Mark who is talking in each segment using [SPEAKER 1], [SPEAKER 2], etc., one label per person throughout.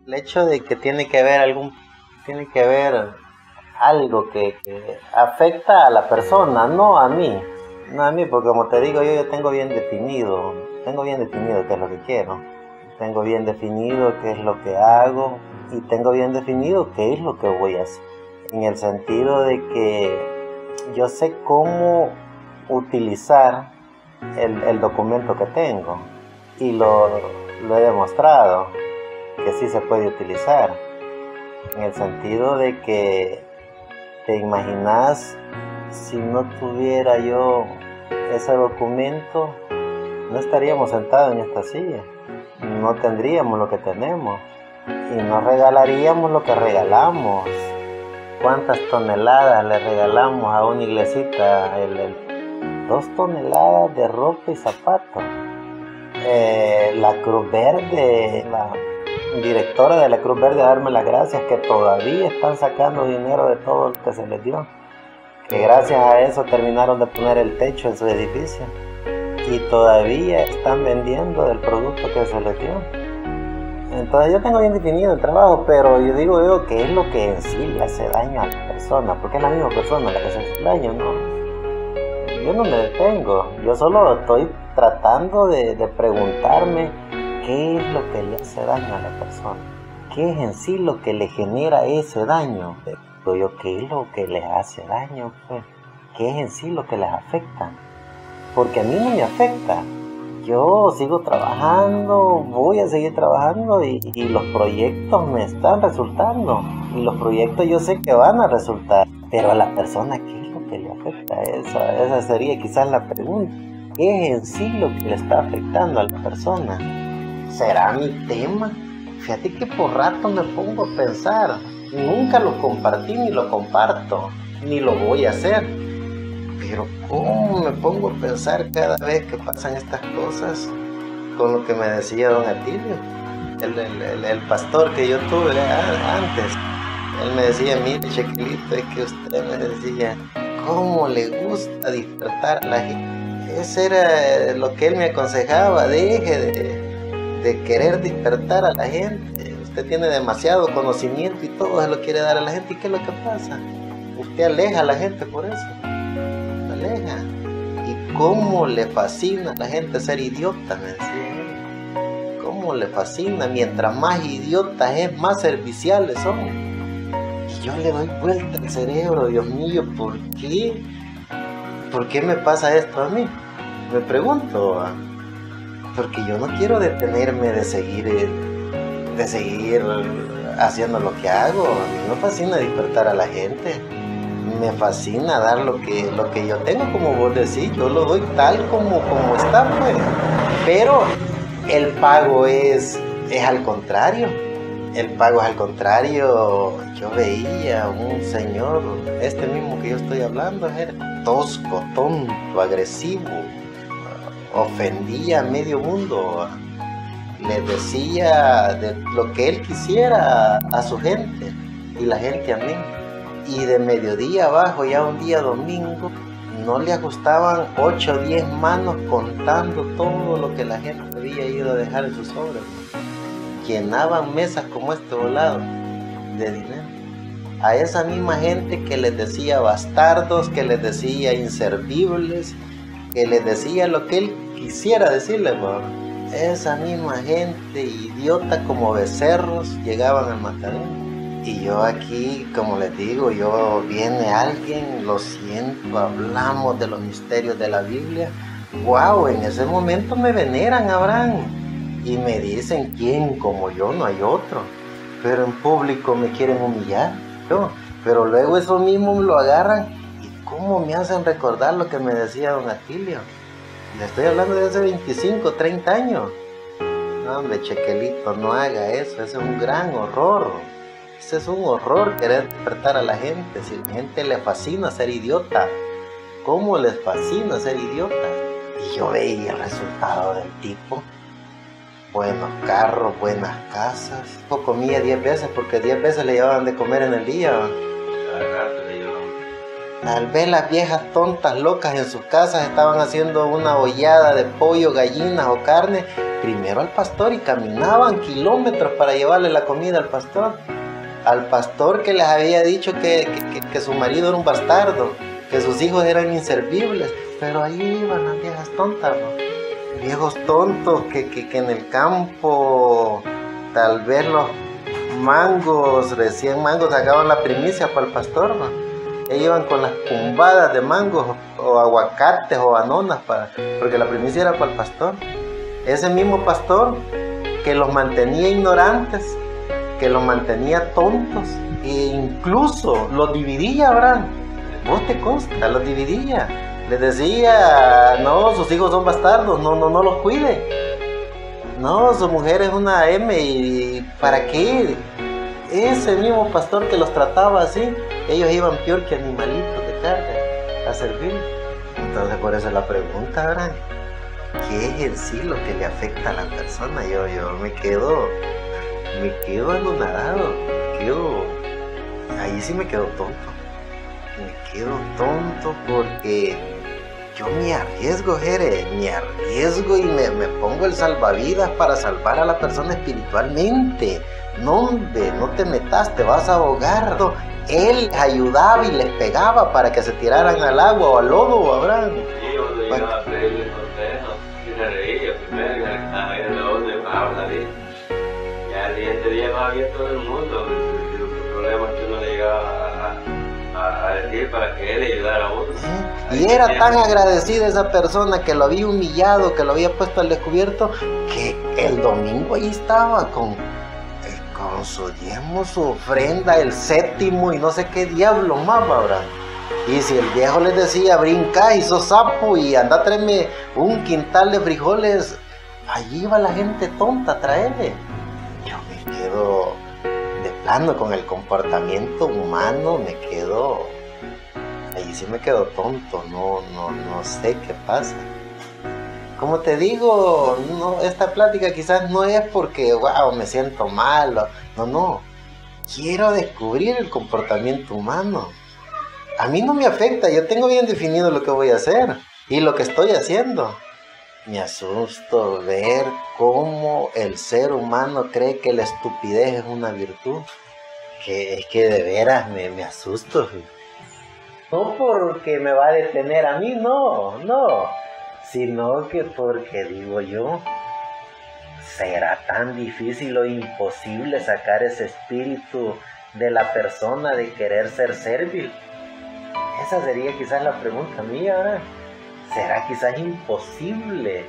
[SPEAKER 1] el hecho de que tiene que haber algo que afecta a la persona, no a mí. No a mí, porque como te digo, yo tengo bien definido qué es lo que quiero. Tengo bien definido qué es lo que hago y tengo bien definido qué es lo que voy a hacer. En el sentido de que yo sé cómo utilizar el documento que tengo y lo he demostrado que sí se puede utilizar. En el sentido de que te imaginas, si no tuviera yo ese documento, no estaríamos sentados en esta silla, no tendríamos lo que tenemos y no regalaríamos lo que regalamos. ¿Cuántas toneladas le regalamos a una iglesita? 2 toneladas de ropa y zapatos. La Cruz Verde, la directora de la Cruz Verde, a darme las gracias, que todavía están sacando dinero de todo lo que se les dio, que gracias a eso terminaron de poner el techo en su edificio y todavía están vendiendo del producto que se les dio. Entonces yo tengo bien definido el trabajo, pero yo digo que es lo que en sí le hace daño a la persona, porque es la misma persona la que se hace daño, ¿no? Yo no me detengo, yo solo estoy tratando de preguntarme qué es lo que le hace daño a la persona, qué es en sí lo que le genera ese daño. Yo, ¿qué es lo que les hace daño? Pues, ¿qué es en sí lo que les afecta? Porque a mí no me afecta. Yo sigo trabajando, voy a seguir trabajando y los proyectos me están resultando. Y los proyectos yo sé que van a resultar. Pero a la persona, ¿qué es lo que le afecta? Esa sería quizás la pregunta. ¿Qué es en sí lo que le está afectando a la persona? ¿Será mi tema? Fíjate que por rato me pongo a pensar. Nunca lo compartí ni lo comparto, ni lo voy a hacer. Pero ¿cómo me pongo a pensar cada vez que pasan estas cosas? Con lo que me decía don Atilio, el pastor que yo tuve antes. Él me decía, mire, Chequelito, es que usted me decía, ¿cómo le gusta despertar a la gente? Ese era lo que él me aconsejaba, deje de querer despertar a la gente. Usted tiene demasiado conocimiento y todo se lo quiere dar a la gente. ¿Y qué es lo que pasa? Usted aleja a la gente por eso. Aleja. ¿Y cómo le fascina a la gente ser idiota? Me decía él. ¿Cómo le fascina? Mientras más idiotas es, más serviciales son. Y yo le doy vuelta al cerebro. Dios mío, ¿por qué? ¿Por qué me pasa esto a mí? Me pregunto. Porque yo no quiero detenerme de seguir haciendo lo que hago. A mí me fascina despertar a la gente. Me fascina dar lo que yo tengo, como vos decís. Yo lo doy tal como está, pues. Pero el pago es al contrario. El pago es al contrario. Yo veía un señor, este mismo que yo estoy hablando, era tosco, tonto, agresivo. Ofendía a medio mundo. Le decía de lo que él quisiera a su gente y la gente a mí. Y de mediodía abajo, ya un día domingo, no le ajustaban 8 o 10 manos contando todo lo que la gente había ido a dejar en sus obras. Llenaban mesas como este volado de dinero. A esa misma gente que les decía bastardos, que les decía inservibles, que les decía lo que él quisiera decirle, por esa misma gente idiota como becerros llegaban al matadero. Y yo aquí, como les digo, viene alguien, lo siento, hablamos de los misterios de la Biblia. ¡Wow! En ese momento me veneran, Abraham. Y me dicen, ¿quién como yo? No hay otro. Pero en público me quieren humillar. Pero luego eso mismo lo agarran. ¿Y cómo me hacen recordar lo que me decía don Atilio? Le estoy hablando de hace 25, 30 años. No, hombre, Chequelito, no haga eso. Ese es un gran horror. Ese es un horror, querer despertar a la gente. Si a la gente le fascina ser idiota, ¿cómo les fascina ser idiota? Y yo veía el resultado del tipo. Buenos carros, buenas casas. Comía 10 veces porque 10 veces le llevaban de comer en el día. Tal vez las viejas tontas locas en sus casas estaban haciendo una hollada de pollo, gallinas o carne primero al pastor y caminaban kilómetros para llevarle la comida al pastor. Al pastor que les había dicho que su marido era un bastardo, que sus hijos eran inservibles, pero ahí iban las viejas tontas, ¿no? Viejos tontos que en el campo tal vez los recién mangos sacaban la primicia para el pastor, ¿no? Ellos iban con las cumbadas de mangos o aguacates o bananas porque la primicia era para el pastor. Ese mismo pastor que los mantenía ignorantes, que los mantenía tontos, e incluso los dividía, Abraham. Vos te consta, los dividía. Les decía, no, sus hijos son bastardos, no los cuide. No, su mujer es una M y ¿para qué? Ese mismo pastor que los trataba así, ellos iban peor que animalitos de carga a servir. Entonces por eso la pregunta, Abraham, ¿qué es en sí lo que le afecta a la persona? Yo me quedo anonadado, ahí sí me quedo tonto. Me quedo tonto porque yo me arriesgo, Jere, y me pongo el salvavidas para salvar a la persona espiritualmente. No, hombre, no te metas, te vas a ahogar. Él ayudaba y les pegaba para que se tiraran al agua o al lodo, Abraham.
[SPEAKER 2] Sí, cuando llegaba a pedirle consejos, y se reía primero, y estaba ahí en la onda y habla bien. Ya al siguiente día no había todo el mundo. El problema es que uno le llegaba a decir para que él le ayudara a uno.
[SPEAKER 1] ¿Sí? Y era tan agradecida esa persona que lo había humillado, que lo había puesto al descubierto, que el domingo ahí estaba con su diezmo, su ofrenda, el séptimo y no sé qué diablo más, Abraham. Y si el viejo les decía, brinca y sos sapo y anda a traerme un quintal de frijoles, allí iba la gente tonta a traerle. Yo me quedo de plano con el comportamiento humano, ahí sí me quedo tonto, no sé qué pasa. Como te digo, no, esta plática quizás no es porque, wow, me siento mal, no, quiero descubrir el comportamiento humano. A mí no me afecta, yo tengo bien definido lo que voy a hacer y lo que estoy haciendo. Me asusto ver cómo el ser humano cree que la estupidez es una virtud. Es que de veras me asusto. No porque me va a detener a mí, no, sino que porque digo yo, ¿será tan difícil o imposible sacar ese espíritu de la persona de querer ser servil? Esa sería quizás la pregunta mía, ¿verdad? ¿Será quizás imposible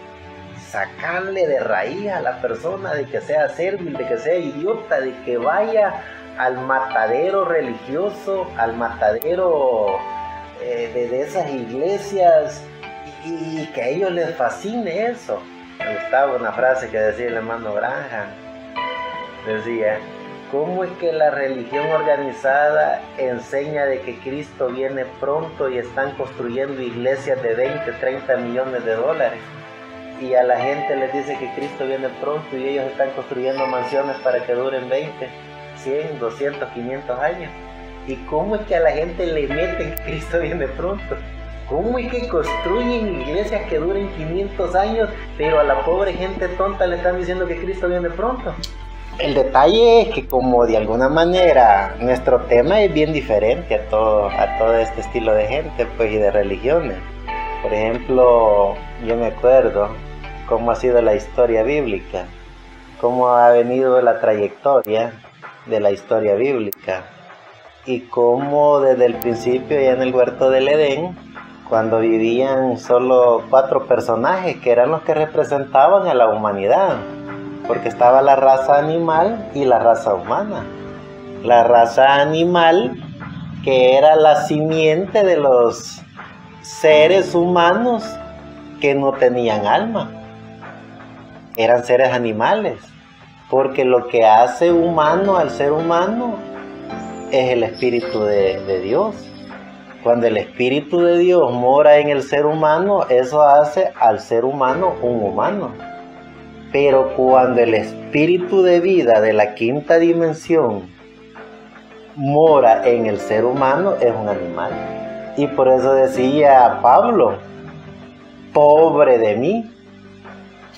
[SPEAKER 1] sacarle de raíz a la persona de que sea servil, de que sea idiota, de que vaya al matadero religioso, al matadero de esas iglesias y que a ellos les fascine eso? Me gustaba una frase que decía el hermano Granja. Decía, ¿cómo es que la religión organizada enseña de que Cristo viene pronto y están construyendo iglesias de 20, 30 millones de dólares? Y a la gente les dice que Cristo viene pronto y ellos están construyendo mansiones para que duren 20, 100, 200, 500 años. ¿Y cómo es que a la gente le meten que Cristo viene pronto? ¿Cómo es que construyen iglesias que duren 500 años, pero a la pobre gente tonta le están diciendo que Cristo viene pronto? El detalle es que como de alguna manera nuestro tema es bien diferente a todo este estilo de gente, pues, y de religiones. Por ejemplo, yo me acuerdo cómo ha sido la historia bíblica, cómo ha venido la trayectoria de la historia bíblica y cómo desde el principio ya en el huerto del Edén, cuando vivían solo 4 personajes que eran los que representaban a la humanidad, porque estaba la raza animal y la raza humana. La raza animal, que era la simiente de los seres humanos que no tenían alma, eran seres animales, porque lo que hace humano al ser humano es el Espíritu de Dios. Cuando el Espíritu de Dios mora en el ser humano, eso hace al ser humano un humano. Pero cuando el Espíritu de vida de la quinta dimensión mora en el ser humano, es un animal. Y por eso decía Pablo, pobre de mí,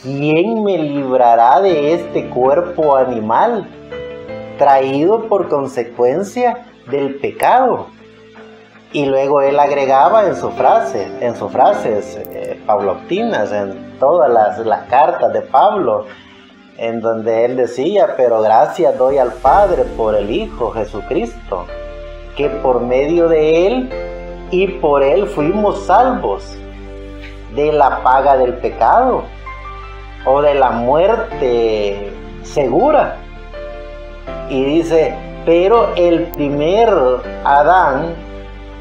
[SPEAKER 1] ¿quién me librará de este cuerpo animal, traído por consecuencia del pecado? Y luego él agregaba en sus frases pauloctinas, en todas las cartas de Pablo, en donde él decía: pero gracias doy al Padre por el Hijo Jesucristo, que por medio de él y por él fuimos salvos de la paga del pecado o de la muerte segura. Y dice: pero el primer Adán,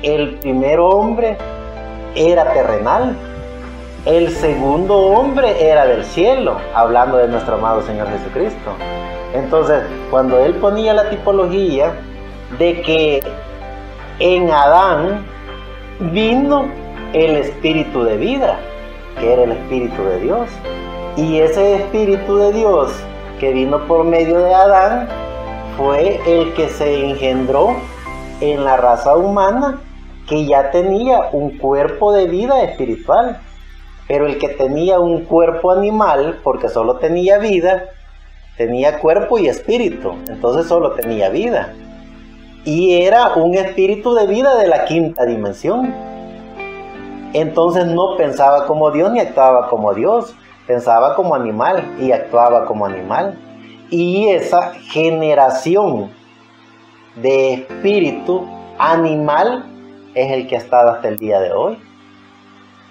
[SPEAKER 1] el primer hombre, era terrenal. El segundo hombre era del cielo, hablando de nuestro amado Señor Jesucristo. Entonces, cuando él ponía la tipología de que en Adán vino el espíritu de vida, que era el espíritu de Dios, y ese espíritu de Dios que vino por medio de Adán fue el que se engendró en la raza humana, que ya tenía un cuerpo de vida espiritual. Pero el que tenía un cuerpo animal, porque solo tenía vida, tenía cuerpo y espíritu, entonces solo tenía vida. Y era un espíritu de vida de la quinta dimensión. Entonces no pensaba como Dios ni actuaba como Dios, pensaba como animal y actuaba como animal. Y esa generación de espíritu animal es el que ha estado hasta el día de hoy.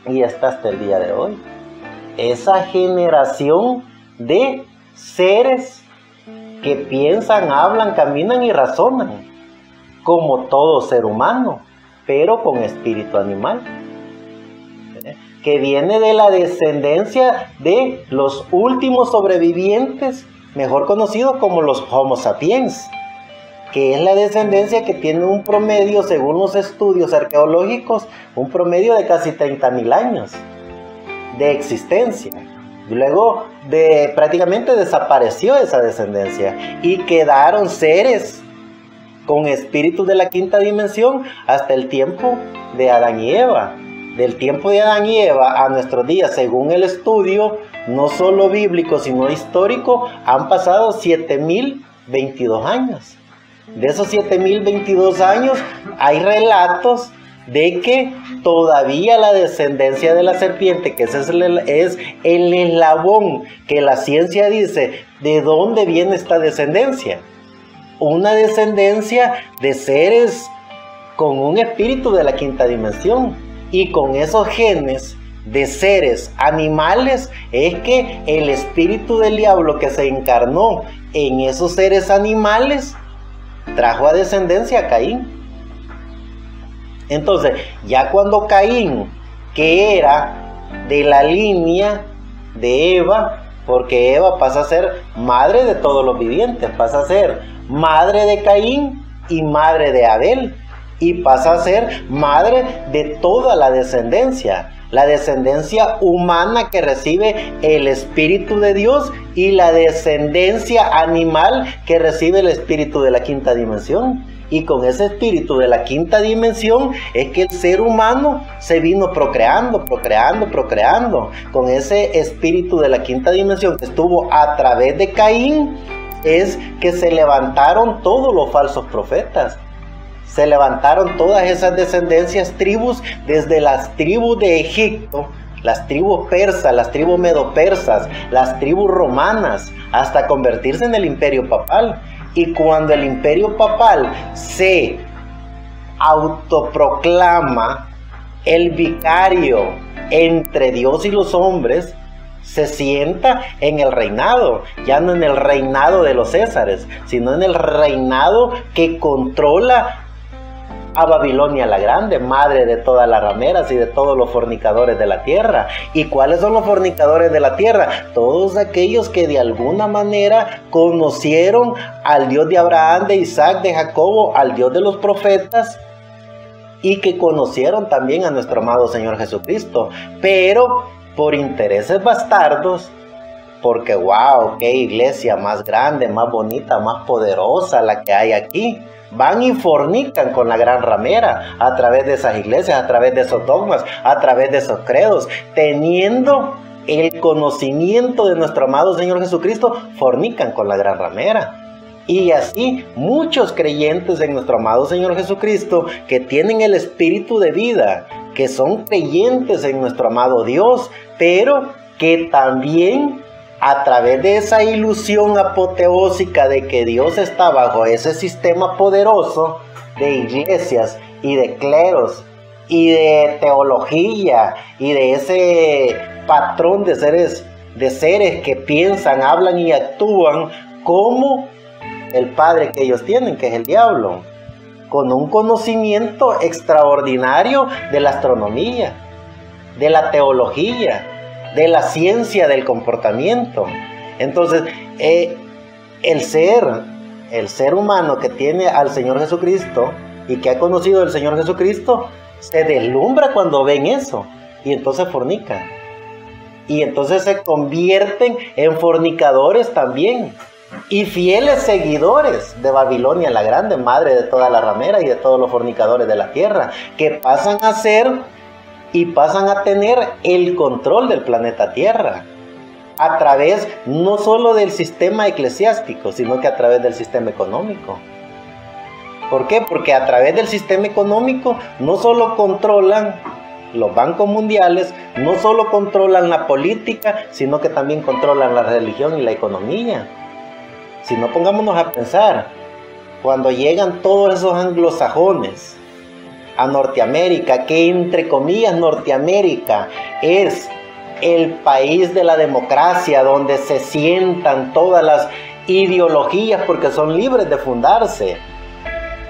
[SPEAKER 1] Y está hasta el día de hoy. Esa generación de seres que piensan, hablan, caminan y razonan como todo ser humano, pero con espíritu animal, que viene de la descendencia de los últimos sobrevivientes, mejor conocidos como los Homo sapiens, que es la descendencia que tiene un promedio, según los estudios arqueológicos, un promedio de casi 30.000 años de existencia. Luego prácticamente desapareció esa descendencia y quedaron seres con espíritus de la quinta dimensión hasta el tiempo de Adán y Eva. Del tiempo de Adán y Eva a nuestros días, según el estudio, no solo bíblico, sino histórico, han pasado 7.022 años. De esos 7.022 años, hay relatos de que todavía la descendencia de la serpiente, que ese es el eslabón que la ciencia dice, ¿de dónde viene esta descendencia? Una descendencia de seres con un espíritu de la quinta dimensión, y con esos genes de seres animales es que el espíritu del diablo que se encarnó en esos seres animales trajo a descendencia a Caín. Entonces, ya cuando Caín, que era de la línea de Eva, porque Eva pasa a ser madre de todos los vivientes, pasa a ser madre de Caín y madre de Abel, y pasa a ser madre de toda la descendencia humana que recibe el Espíritu de Dios, y la descendencia animal que recibe el espíritu de la quinta dimensión. Y con ese espíritu de la quinta dimensión es que el ser humano se vino procreando. Con ese espíritu de la quinta dimensión que estuvo a través de Caín, es que se levantaron todos los falsos profetas. Se levantaron todas esas descendencias, tribus, desde las tribus de Egipto, las tribus persas, las tribus medopersas, las tribus romanas, hasta convertirse en el imperio papal. Y cuando el imperio papal se autoproclama el vicario entre Dios y los hombres, se sienta en el reinado, ya no en el reinado de los Césares, sino en el reinado que controla a Babilonia la Grande, madre de todas las rameras y de todos los fornicadores de la tierra. ¿Y cuáles son los fornicadores de la tierra? Todos aquellos que de alguna manera conocieron al Dios de Abraham, de Isaac, de Jacobo, al Dios de los profetas, y que conocieron también a nuestro amado Señor Jesucristo, pero por intereses bastardos, porque wow, qué iglesia más grande, más bonita, más poderosa la que hay aquí. Van y fornican con la gran ramera a través de esas iglesias, a través de esos dogmas, a través de esos credos, teniendo el conocimiento de nuestro amado Señor Jesucristo, fornican con la gran ramera. Y así muchos creyentes en nuestro amado Señor Jesucristo, que tienen el espíritu de vida, que son creyentes en nuestro amado Dios, pero que también a través de esa ilusión apoteósica de que Dios está bajo ese sistema poderoso de iglesias y de cleros y de teología y de ese patrón de seres que piensan, hablan y actúan como el padre que ellos tienen, que es el diablo, con un conocimiento extraordinario de la astronomía, de la teología, de la ciencia del comportamiento. Entonces, el ser humano que tiene al Señor Jesucristo y que ha conocido al Señor Jesucristo, se deslumbra cuando ven eso y entonces fornican. Y entonces se convierten en fornicadores también y fieles seguidores de Babilonia la Grande, madre de toda la ramera y de todos los fornicadores de la tierra, que pasan a ser y pasan a tener el control del planeta Tierra a través no solo del sistema eclesiástico, sino que a través del sistema económico. ¿Por qué? Porque a través del sistema económico no solo controlan los bancos mundiales, no solo controlan la política, sino que también controlan la religión y la economía. Si no, pongámonos a pensar, cuando llegan todos esos anglosajones a Norteamérica, que entre comillas Norteamérica es el país de la democracia, donde se sientan todas las ideologías porque son libres de fundarse,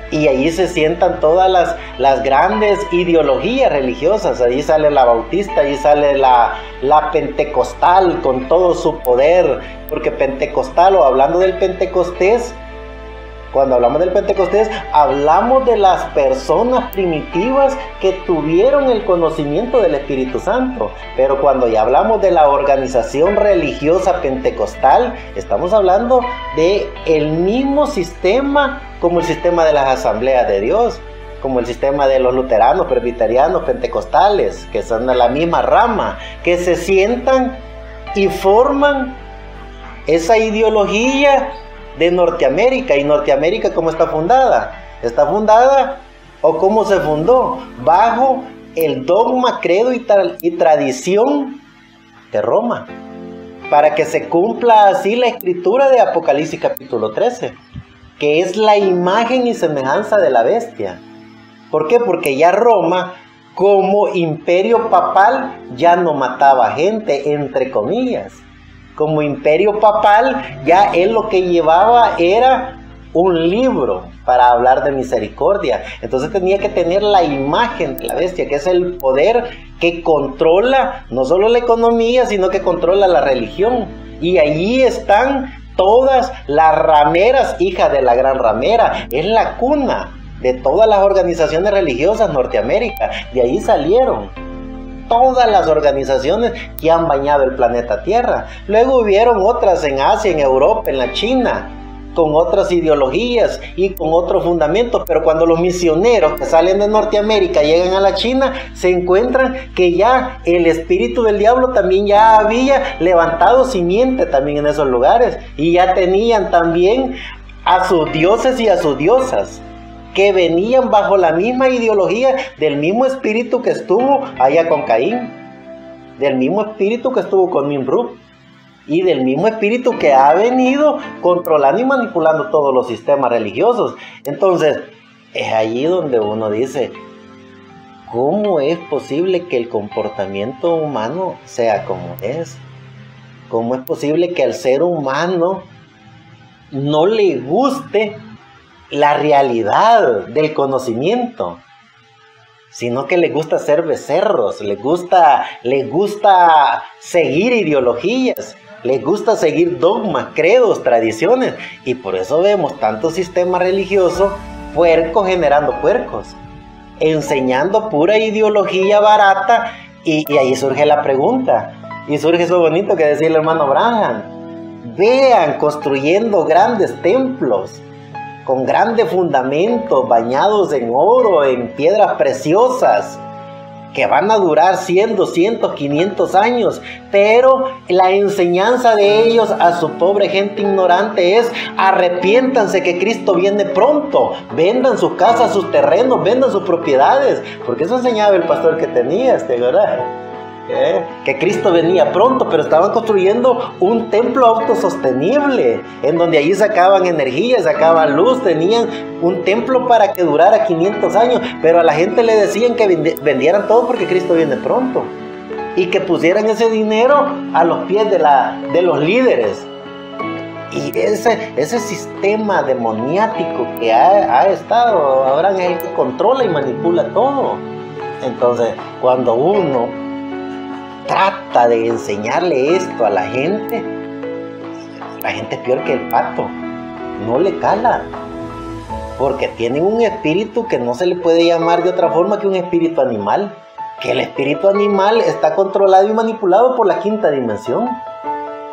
[SPEAKER 1] y allí se sientan todas las grandes ideologías religiosas. Allí sale la bautista, allí sale la pentecostal con todo su poder, porque pentecostal, o hablando del Pentecostés, cuando hablamos del Pentecostés, hablamos de las personas primitivas que tuvieron el conocimiento del Espíritu Santo. Pero cuando ya hablamos de la organización religiosa pentecostal, estamos hablando de el mismo sistema como el sistema de las asambleas de Dios, como el sistema de los luteranos, presbiterianos, pentecostales, que son de la misma rama, que se sientan y forman esa ideología de Norteamérica. ¿Y Norteamérica cómo está fundada? Está fundada, o cómo se fundó, bajo el dogma, credo y tradición de Roma, para que se cumpla así la escritura de Apocalipsis capítulo 13, que es la imagen y semejanza de la bestia. ¿Por qué? Porque ya Roma, como imperio papal, ya no mataba gente, entre comillas. Como imperio papal, ya él lo que llevaba era un libro para hablar de misericordia. Entonces tenía que tener la imagen de la bestia, que es el poder que controla no solo la economía, sino que controla la religión. Y allí están todas las rameras, hijas de la gran ramera. Es la cuna de todas las organizaciones religiosas Norteamérica. De ahí salieron todas las organizaciones que han bañado el planeta Tierra. Luego hubieron otras en Asia, en Europa, en la China, con otras ideologías y con otros fundamentos. Pero cuando los misioneros que salen de Norteamérica llegan a la China, se encuentran que ya el espíritu del diablo también ya había levantado simiente también en esos lugares, y ya tenían también a sus dioses y a sus diosas, que venían bajo la misma ideología del mismo espíritu que estuvo allá con Caín, del mismo espíritu que estuvo con Nimrud, y del mismo espíritu que ha venido controlando y manipulando todos los sistemas religiosos. Entonces, es allí donde uno dice, ¿cómo es posible que el comportamiento humano sea como es? ¿Cómo es posible que al ser humano no le guste la realidad del conocimiento, sino que le gusta ser becerros, le gusta seguir ideologías, le gusta seguir dogmas, credos, tradiciones? Y por eso vemos tanto sistema religioso puerco generando puercos, enseñando pura ideología barata. Y ahí surge la pregunta, y surge eso bonito que decía el hermano Branham: vean construyendo grandes templos con grandes fundamentos, bañados en oro, en piedras preciosas, que van a durar 100, 200, 500 años, pero la enseñanza de ellos a su pobre gente ignorante es: arrepiéntanse que Cristo viene pronto, vendan sus casas, sus terrenos, vendan sus propiedades, porque eso enseñaba el pastor que tenía, ¿verdad? Que Cristo venía pronto, pero estaban construyendo un templo autosostenible, en donde allí sacaban energía, sacaban luz, tenían un templo para que durara 500 años, pero a la gente le decían que vendieran todo porque Cristo viene pronto, y que pusieran ese dinero a los pies de los líderes. Y ese sistema demoniático que ha estado ahora es el que controla y manipula todo. Entonces, cuando uno trata de enseñarle esto a la gente es peor que el pato, no le cala, porque tienen un espíritu que no se le puede llamar de otra forma que un espíritu animal, que el espíritu animal está controlado y manipulado por la quinta dimensión,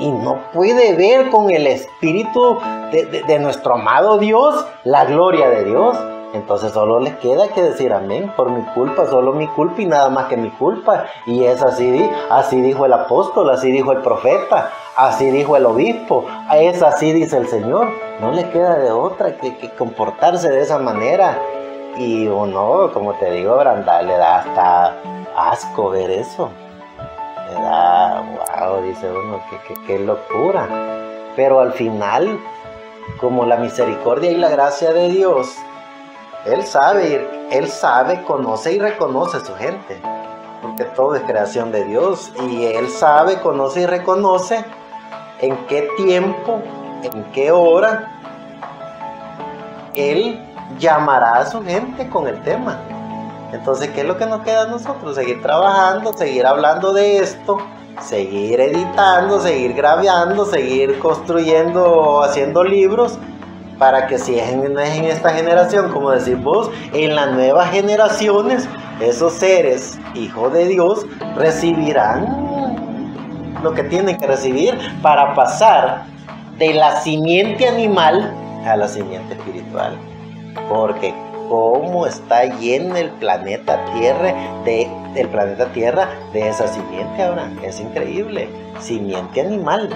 [SPEAKER 1] y no puede ver con el espíritu de nuestro amado Dios la gloria de Dios. Entonces solo les queda que decir amén, por mi culpa, solo mi culpa y nada más que mi culpa. Y es así dijo el apóstol, así dijo el profeta, así dijo el obispo, es así dice el Señor. No le queda de otra que comportarse de esa manera. Y uno, como te digo, Branda, le da hasta asco ver eso. Le da, wow, dice uno, qué locura. Pero al final, como la misericordia y la gracia de Dios, Él sabe, conoce y reconoce a su gente, porque todo es creación de Dios, y Él sabe, conoce y reconoce en qué tiempo, en qué hora Él llamará a su gente con el tema. Entonces, ¿qué es lo que nos queda a nosotros? Seguir trabajando, seguir hablando de esto, seguir editando, seguir grabando, seguir construyendo, haciendo libros, para que si es en esta generación, como decís vos, en las nuevas generaciones, esos seres, hijos de Dios, recibirán lo que tienen que recibir para pasar de la simiente animal a la simiente espiritual. Porque cómo está lleno el planeta Tierra de esa simiente ahora, es increíble, simiente animal,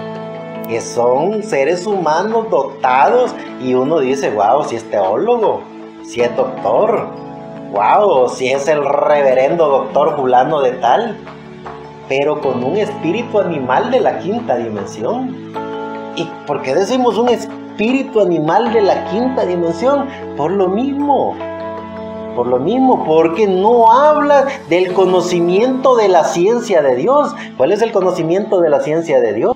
[SPEAKER 1] que son seres humanos dotados, y uno dice, wow, si es teólogo, si es doctor, wow, si es el reverendo doctor fulano de tal, pero con un espíritu animal de la quinta dimensión. ¿Y por qué decimos un espíritu animal de la quinta dimensión? Por lo mismo, porque no habla del conocimiento de la ciencia de Dios. ¿Cuál es el conocimiento de la ciencia de Dios?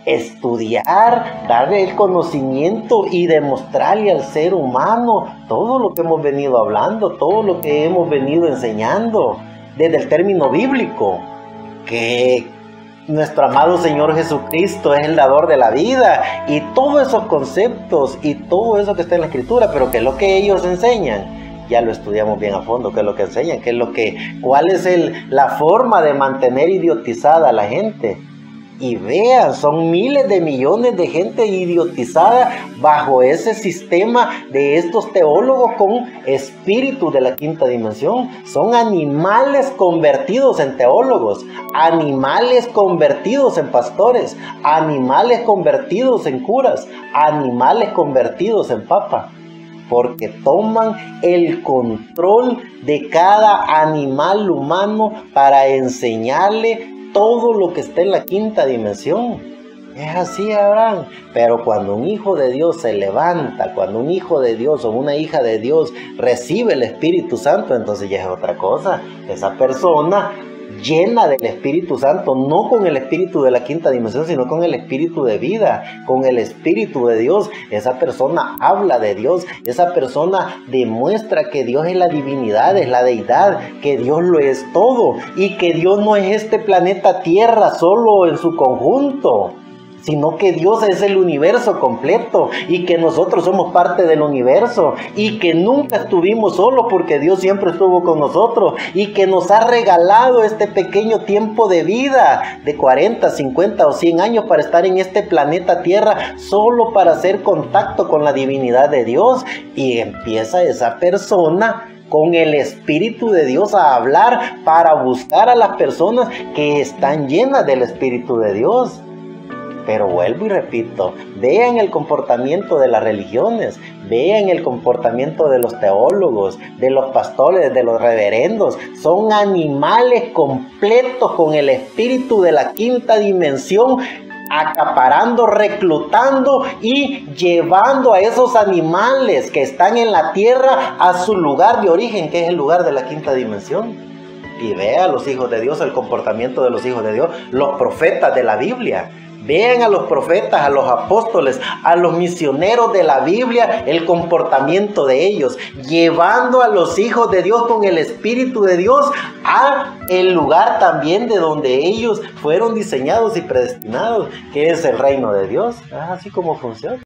[SPEAKER 1] Estudiar, darle el conocimiento y demostrarle al ser humano todo lo que hemos venido hablando, todo lo que hemos venido enseñando desde el término bíblico, que nuestro amado Señor Jesucristo es el dador de la vida, y todos esos conceptos y todo eso que está en la Escritura, pero que es lo que ellos enseñan, ya lo estudiamos bien a fondo, qué es lo que enseñan, cuál es la forma de mantener idiotizada a la gente. Y vean, son miles de millones de gente idiotizada bajo ese sistema de estos teólogos con espíritu de la quinta dimensión. Son animales convertidos en teólogos, animales convertidos en pastores, animales convertidos en curas, animales convertidos en papas, porque toman el control de cada animal humano para enseñarle todo lo que está en la quinta dimensión. Es así, Abraham. Pero cuando un hijo de Dios se levanta, cuando un hijo de Dios o una hija de Dios recibe el Espíritu Santo, entonces ya es otra cosa. Esa persona llena del Espíritu Santo, no con el espíritu de la quinta dimensión, sino con el espíritu de vida, con el Espíritu de Dios. Esa persona habla de Dios, esa persona demuestra que Dios es la divinidad, es la deidad, que Dios lo es todo, y que Dios no es este planeta Tierra solo en su conjunto, sino que Dios es el universo completo, y que nosotros somos parte del universo, y que nunca estuvimos solos porque Dios siempre estuvo con nosotros, y que nos ha regalado este pequeño tiempo de vida de 40, 50 o 100 años para estar en este planeta Tierra solo para hacer contacto con la divinidad de Dios. Y empieza esa persona con el Espíritu de Dios a hablar para buscar a las personas que están llenas del Espíritu de Dios. Pero vuelvo y repito, vean el comportamiento de las religiones, vean el comportamiento de los teólogos, de los pastores, de los reverendos. Son animales completos con el espíritu de la quinta dimensión, acaparando, reclutando y llevando a esos animales que están en la tierra a su lugar de origen, que es el lugar de la quinta dimensión. Y vea a los hijos de Dios, el comportamiento de los hijos de Dios, los profetas de la Biblia. Vean a los profetas, a los apóstoles, a los misioneros de la Biblia, el comportamiento de ellos, llevando a los hijos de Dios con el Espíritu de Dios a el lugar también de donde ellos fueron diseñados y predestinados, que es el reino de Dios. Así como funciona.